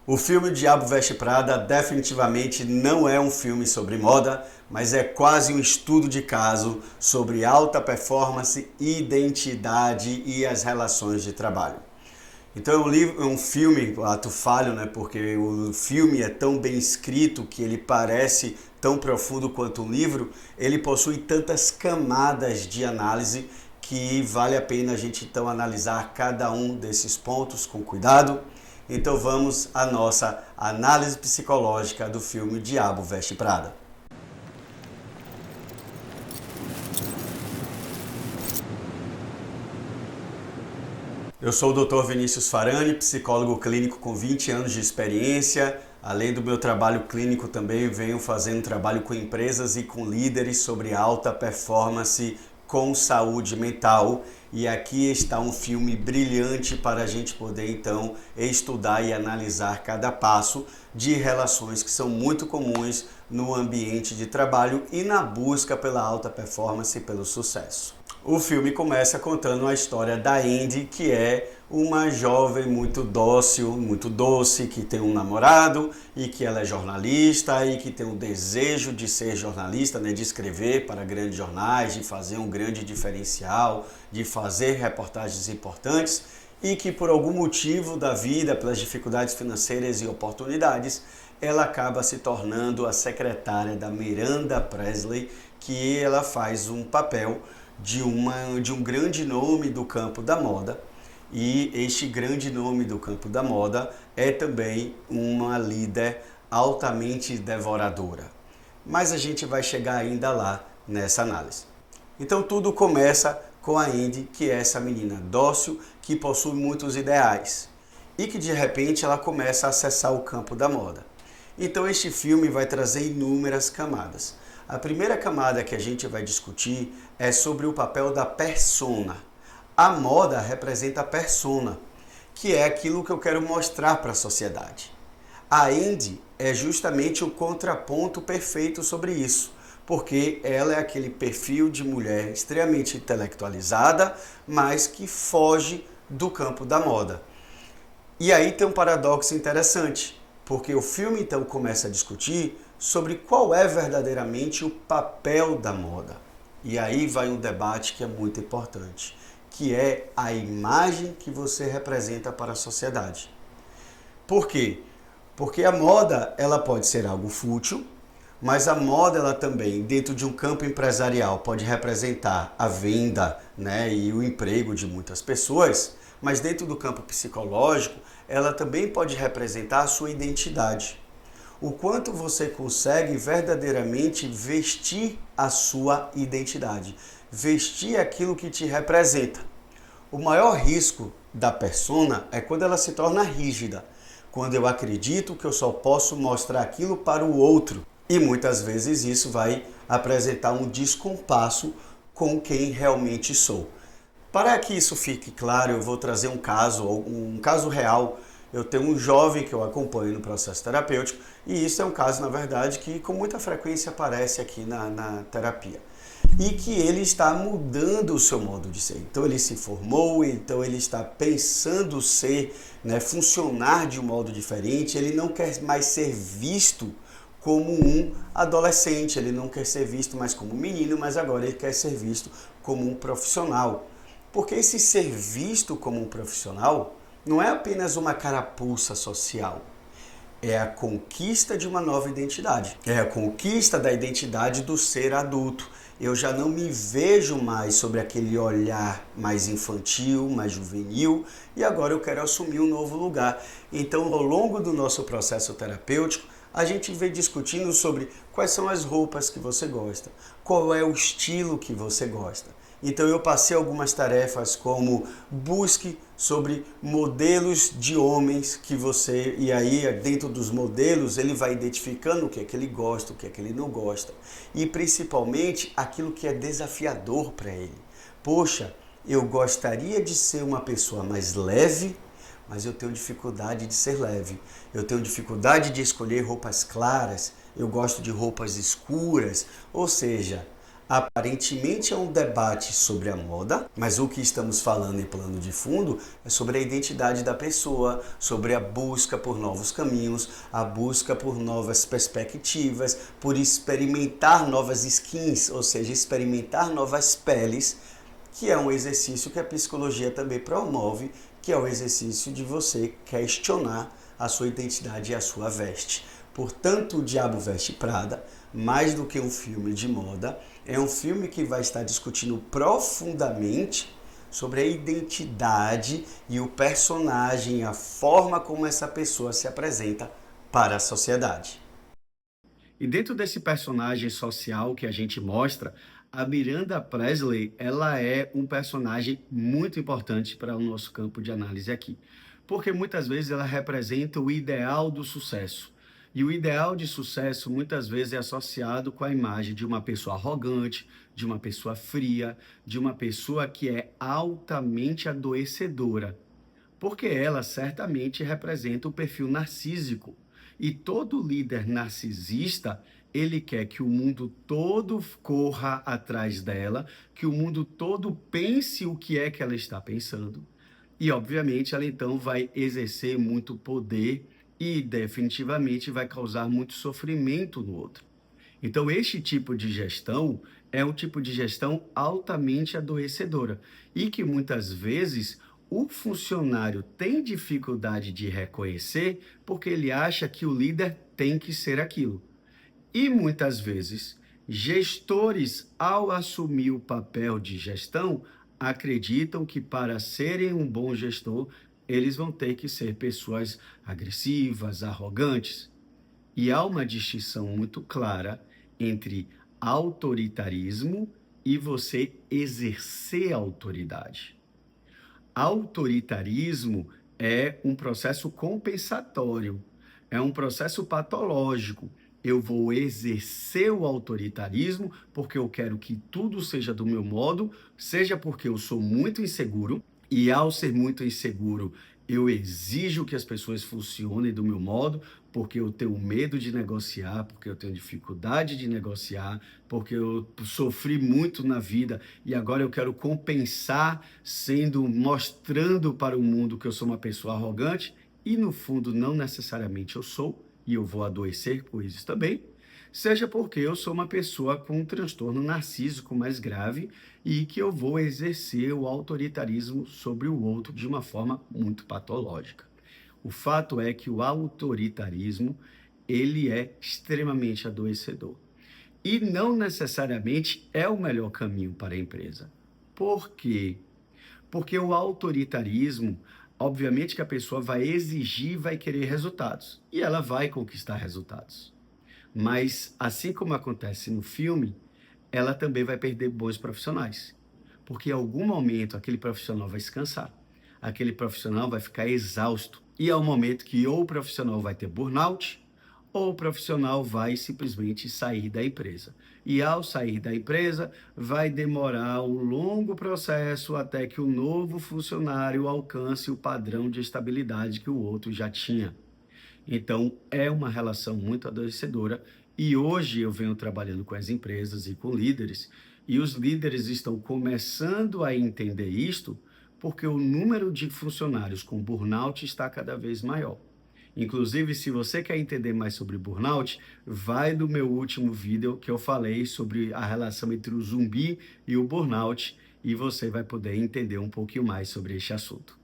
O filme O Diabo Veste Prada definitivamente não é um filme sobre moda, mas é quase um estudo de caso sobre alta performance, identidade e as relações de trabalho. Então é um filme, ato falho, né? Porque o filme é tão bem escrito que ele parece tão profundo quanto um livro, ele possui tantas camadas de análise que vale a pena a gente então analisar cada um desses pontos com cuidado. Então vamos à nossa análise psicológica do filme O Diabo Veste Prada. Eu sou o Dr. Vinícius Farani, psicólogo clínico com 20 anos de experiência. Além do meu trabalho clínico, também venho fazendo trabalho com empresas e com líderes sobre alta performance com saúde mental. E aqui está um filme brilhante para a gente poder então estudar e analisar cada passo de relações que são muito comuns no ambiente de trabalho e na busca pela alta performance e pelo sucesso. O filme começa contando a história da Andy, que é uma jovem muito dócil, muito doce, que tem um namorado e que ela é jornalista e que tem um desejo de ser jornalista, né, de escrever para grandes jornais, de fazer um grande diferencial, de fazer reportagens importantes e que por algum motivo da vida, pelas dificuldades financeiras e oportunidades, ela acaba se tornando a secretária da Miranda Presley, que ela faz um papel de um grande nome do campo da moda, e este grande nome do campo da moda é também uma líder altamente devoradora. Mas a gente vai chegar ainda lá nessa análise. Então tudo começa com a Andy, que é essa menina dócil, que possui muitos ideais e que de repente ela começa a acessar o campo da moda. Então este filme vai trazer inúmeras camadas. A primeira camada que a gente vai discutir é sobre o papel da persona. A moda representa a persona, que é aquilo que eu quero mostrar para a sociedade. A Andy é justamente o contraponto perfeito sobre isso, porque ela é aquele perfil de mulher extremamente intelectualizada, mas que foge do campo da moda. E aí tem um paradoxo interessante, porque o filme então começa a discutir sobre qual é verdadeiramente o papel da moda. E aí vai um debate que é muito importante, que é a imagem que você representa para a sociedade. Por quê? Porque a moda ela pode ser algo fútil, mas a moda ela também, dentro de um campo empresarial, pode representar a venda, né, e o emprego de muitas pessoas, mas dentro do campo psicológico, ela também pode representar a sua identidade. O quanto você consegue verdadeiramente vestir a sua identidade, vestir aquilo que te representa. O maior risco da persona é quando ela se torna rígida, quando eu acredito que eu só posso mostrar aquilo para o outro. E muitas vezes isso vai apresentar um descompasso com quem realmente sou. Para que isso fique claro, eu vou trazer um caso real. Eu tenho um jovem que eu acompanho no processo terapêutico e isso é um caso, na verdade, que com muita frequência aparece aqui na terapia. E que ele está mudando o seu modo de ser. Então ele se formou, então ele está pensando ser, né, funcionar de um modo diferente, ele não quer mais ser visto como um adolescente, ele não quer ser visto mais como um menino, mas agora ele quer ser visto como um profissional. Porque esse ser visto como um profissional não é apenas uma carapuça social, é a conquista de uma nova identidade, é a conquista da identidade do ser adulto. Eu já não me vejo mais sobre aquele olhar mais infantil, mais juvenil, e agora eu quero assumir um novo lugar. Então, ao longo do nosso processo terapêutico, a gente vem discutindo sobre quais são as roupas que você gosta, qual é o estilo que você gosta. Então eu passei algumas tarefas como busque sobre modelos de homens que você, e aí dentro dos modelos ele vai identificando o que é que ele gosta, o que é que ele não gosta e principalmente aquilo que é desafiador para ele. Poxa, eu gostaria de ser uma pessoa mais leve, mas eu tenho dificuldade de ser leve. Eu tenho dificuldade de escolher roupas claras, eu gosto de roupas escuras, ou seja, Aparentemente é um debate sobre a moda, mas o que estamos falando em plano de fundo é sobre a identidade da pessoa, sobre a busca por novos caminhos, a busca por novas perspectivas, por experimentar novas skins, ou seja, experimentar novas peles, que é um exercício que a psicologia também promove, que é o exercício de você questionar a sua identidade e a sua veste. Portanto, O Diabo Veste Prada, mais do que um filme de moda, é um filme que vai estar discutindo profundamente sobre a identidade e o personagem, a forma como essa pessoa se apresenta para a sociedade. E dentro desse personagem social que a gente mostra, a Miranda Presley, ela é um personagem muito importante para o nosso campo de análise aqui. Porque muitas vezes ela representa o ideal do sucesso. E o ideal de sucesso muitas vezes é associado com a imagem de uma pessoa arrogante, de uma pessoa fria, de uma pessoa que é altamente adoecedora. Porque ela certamente representa o perfil narcísico. E todo líder narcisista, ele quer que o mundo todo corra atrás dela, que o mundo todo pense o que é que ela está pensando. E, obviamente, ela então vai exercer muito poder e definitivamente vai causar muito sofrimento no outro. Então, este tipo de gestão é um tipo de gestão altamente adoecedora e que muitas vezes o funcionário tem dificuldade de reconhecer porque ele acha que o líder tem que ser aquilo. E muitas vezes, gestores, ao assumir o papel de gestão, acreditam que para serem um bom gestor, eles vão ter que ser pessoas agressivas, arrogantes. E há uma distinção muito clara entre autoritarismo e você exercer autoridade. Autoritarismo é um processo compensatório, é um processo patológico. Eu vou exercer o autoritarismo porque eu quero que tudo seja do meu modo, seja porque eu sou muito inseguro, e ao ser muito inseguro, eu exijo que as pessoas funcionem do meu modo, porque eu tenho medo de negociar, porque eu tenho dificuldade de negociar, porque eu sofri muito na vida e agora eu quero compensar mostrando para o mundo que eu sou uma pessoa arrogante e no fundo não necessariamente eu sou, e eu vou adoecer por isso também, seja porque eu sou uma pessoa com um transtorno narcísico mais grave e que eu vou exercer o autoritarismo sobre o outro de uma forma muito patológica. O fato é que o autoritarismo, ele é extremamente adoecedor. E não necessariamente é o melhor caminho para a empresa. Por quê? Porque o autoritarismo, obviamente que a pessoa vai exigir, vai querer resultados. E ela vai conquistar resultados. Mas, assim como acontece no filme, ela também vai perder bons profissionais. Porque em algum momento aquele profissional vai se cansar, aquele profissional vai ficar exausto. E é o momento que ou o profissional vai ter burnout, ou o profissional vai simplesmente sair da empresa. E ao sair da empresa, vai demorar um longo processo até que o novo funcionário alcance o padrão de estabilidade que o outro já tinha. Então, é uma relação muito adoecedora e hoje eu venho trabalhando com as empresas e com líderes, e os líderes estão começando a entender isto porque o número de funcionários com burnout está cada vez maior. Inclusive, se você quer entender mais sobre burnout, vai no meu último vídeo que eu falei sobre a relação entre o zumbi e o burnout e você vai poder entender um pouquinho mais sobre este assunto.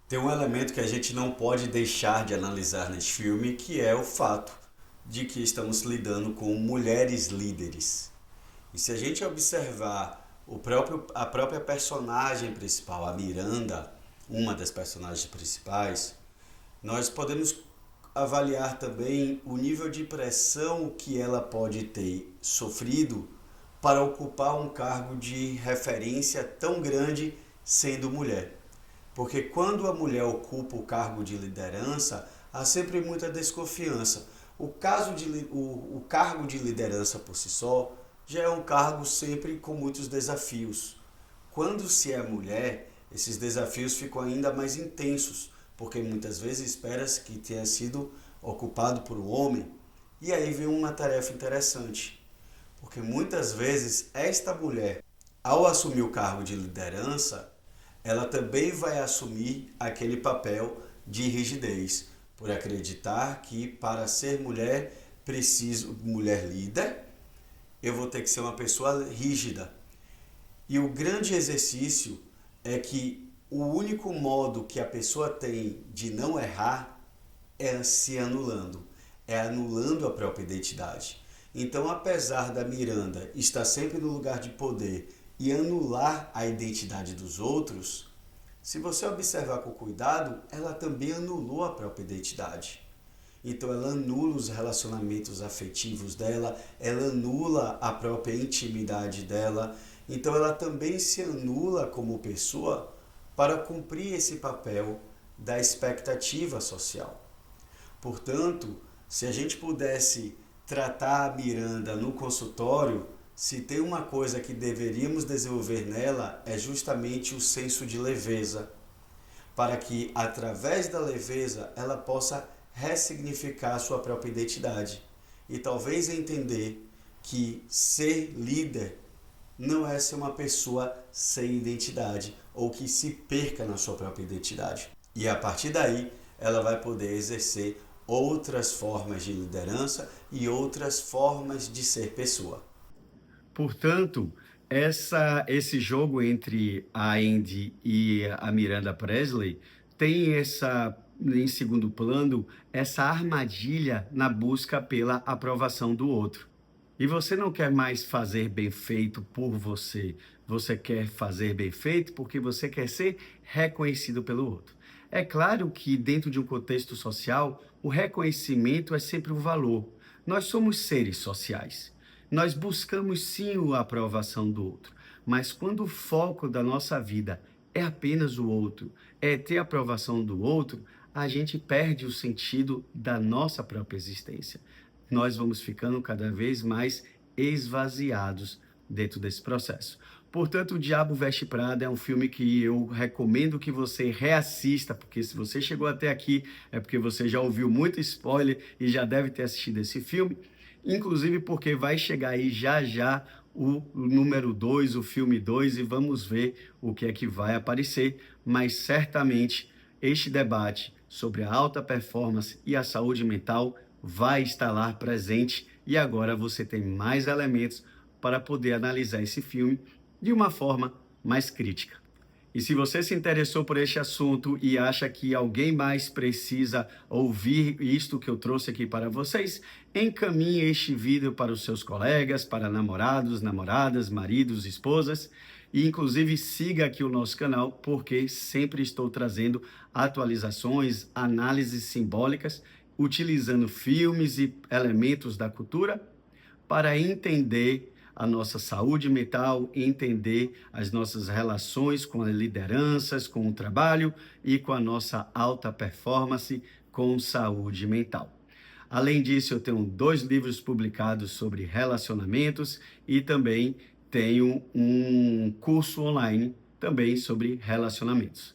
Tem um elemento que a gente não pode deixar de analisar neste filme, que é o fato de que estamos lidando com mulheres líderes. E se a gente observar a própria personagem principal, a Miranda, uma das personagens principais, nós podemos avaliar também o nível de pressão que ela pode ter sofrido para ocupar um cargo de referência tão grande sendo mulher. Porque quando a mulher ocupa o cargo de liderança, há sempre muita desconfiança. O cargo de liderança por si só já é um cargo sempre com muitos desafios. Quando se é mulher, esses desafios ficam ainda mais intensos, porque muitas vezes espera-se que tenha sido ocupado por um homem. E aí vem uma tarefa interessante. Porque muitas vezes esta mulher, ao assumir o cargo de liderança, ela também vai assumir aquele papel de rigidez, por acreditar que para ser mulher, mulher líder, eu vou ter que ser uma pessoa rígida. E o grande exercício é que o único modo que a pessoa tem de não errar é se anulando, é anulando a própria identidade. Então, apesar da Miranda estar sempre no lugar de poder e anular a identidade dos outros, se você observar com cuidado, ela também anulou a própria identidade. Então ela anula os relacionamentos afetivos dela, ela anula a própria intimidade dela. Então ela também se anula como pessoa para cumprir esse papel da expectativa social. Portanto, se a gente pudesse tratar a Miranda no consultório, se tem uma coisa que deveríamos desenvolver nela é justamente o senso de leveza, para que através da leveza ela possa ressignificar a sua própria identidade e talvez entender que ser líder não é ser uma pessoa sem identidade ou que se perca na sua própria identidade. E a partir daí ela vai poder exercer outras formas de liderança e outras formas de ser pessoa. Portanto, esse jogo entre a Andy e a Miranda Presley tem em segundo plano, essa armadilha na busca pela aprovação do outro. E você não quer mais fazer bem feito por você. Você quer fazer bem feito porque você quer ser reconhecido pelo outro. É claro que dentro de um contexto social, o reconhecimento é sempre um valor. Nós somos seres sociais. Nós buscamos sim a aprovação do outro, mas quando o foco da nossa vida é apenas o outro, é ter a aprovação do outro, a gente perde o sentido da nossa própria existência. Nós vamos ficando cada vez mais esvaziados dentro desse processo. Portanto, O Diabo Veste Prada é um filme que eu recomendo que você reassista, porque se você chegou até aqui é porque você já ouviu muito spoiler e já deve ter assistido esse filme. Inclusive porque vai chegar aí já o número 2, o filme 2, e vamos ver o que é que vai aparecer. Mas certamente este debate sobre a alta performance e a saúde mental vai estar lá presente e agora você tem mais elementos para poder analisar esse filme de uma forma mais crítica. E se você se interessou por este assunto e acha que alguém mais precisa ouvir isto que eu trouxe aqui para vocês, encaminhe este vídeo para os seus colegas, para namorados, namoradas, maridos, esposas e inclusive siga aqui o nosso canal porque sempre estou trazendo atualizações, análises simbólicas, utilizando filmes e elementos da cultura para entender a nossa saúde mental, entender as nossas relações com as lideranças, com o trabalho e com a nossa alta performance com saúde mental. Além disso, eu tenho 2 livros publicados sobre relacionamentos e também tenho um curso online também sobre relacionamentos.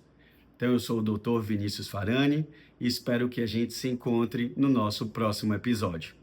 Então, eu sou o Dr. Vinícius Farani e espero que a gente se encontre no nosso próximo episódio.